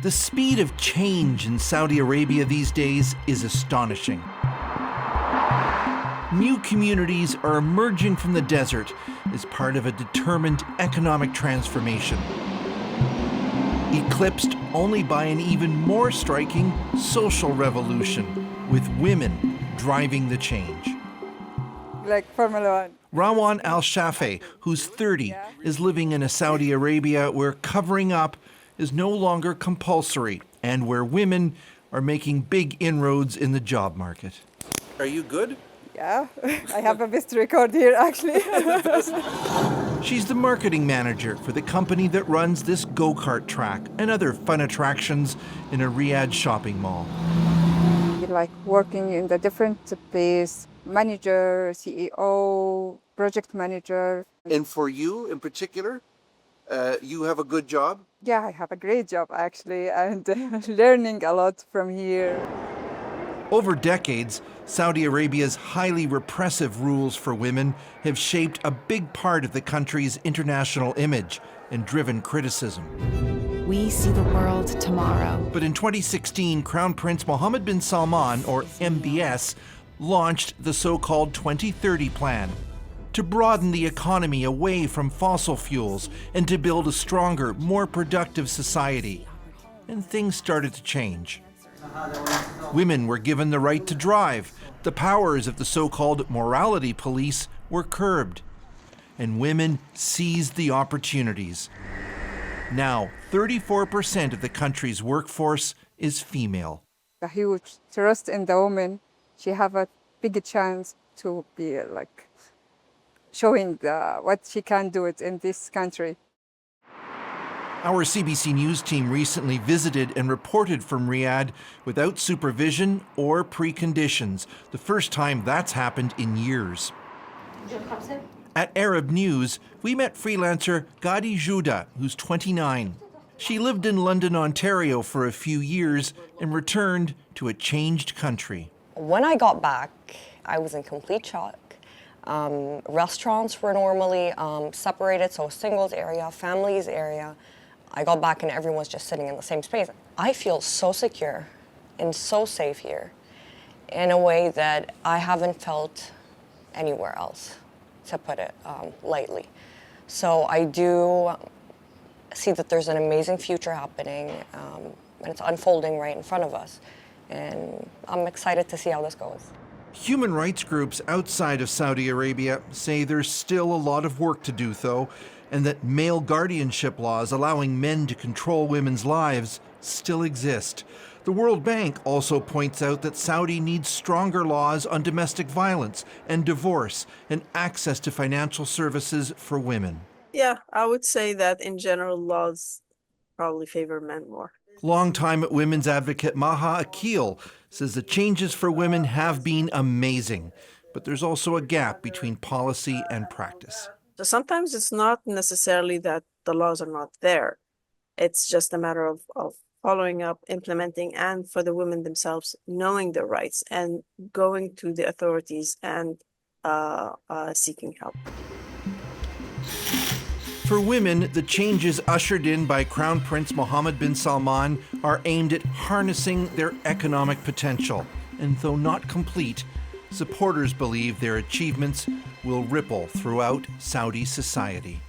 The speed of change in Saudi Arabia these days is astonishing. New communities are emerging from the desert as part of a determined economic transformation, eclipsed only by an even more striking social revolution, with women driving the change. Like Formula One. Rawan Al-Shafei, who's 30, is living in a Saudi Arabia where covering up is no longer compulsory and where women are making big inroads in the job market. Are you good? Yeah, I have a best record here actually. She's the marketing manager for the company that runs this go-kart track and other fun attractions in a Riyadh shopping mall. Like working in the different place, manager, CEO, project manager. And for you in particular, you have a good job? Yeah, I have a great job actually, and learning a lot from here. Over decades, Saudi Arabia's highly repressive rules for women have shaped a big part of the country's international image and driven criticism. We see the world tomorrow. But in 2016, Crown Prince Mohammed bin Salman, or MBS, launched the so-called 2030 plan to broaden the economy away from fossil fuels and to build a stronger, more productive society. And things started to change. Women were given the right to drive. The powers of the so-called morality police were curbed. And women seized the opportunities. Now, 34% of the country's workforce is female. A huge trust in the woman. She have a big chance to be like showing what she can do it in this country. Our CBC News team recently visited and reported from Riyadh without supervision or preconditions, the first time that's happened in years. At Arab News, we met freelancer Gadi Juda, who's 29. She lived in London, Ontario for a few years and returned to a changed country. When I got back, I was in complete shock. Restaurants were normally separated, so singles area, families area. I got back and everyone's just sitting in the same space. I feel so secure and so safe here in a way that I haven't felt anywhere else, to put it lightly. So I do see that there's an amazing future happening and it's unfolding right in front of us. And I'm excited to see how this goes. Human rights groups outside of Saudi Arabia say there's still a lot of work to do, though, and that male guardianship laws allowing men to control women's lives still exist. The World Bank also points out that Saudi needs stronger laws on domestic violence and divorce and access to financial services for women. Yeah, I would say that in general, laws probably favor men more. Longtime women's advocate Maha Akil says the changes for women have been amazing, but there's also a gap between policy and practice. So sometimes it's not necessarily that the laws are not there. It's just a matter of following up, implementing, and for the women themselves, knowing their rights and going to the authorities and seeking help. For women, the changes ushered in by Crown Prince Mohammed bin Salman are aimed at harnessing their economic potential. And though not complete, supporters believe their achievements will ripple throughout Saudi society.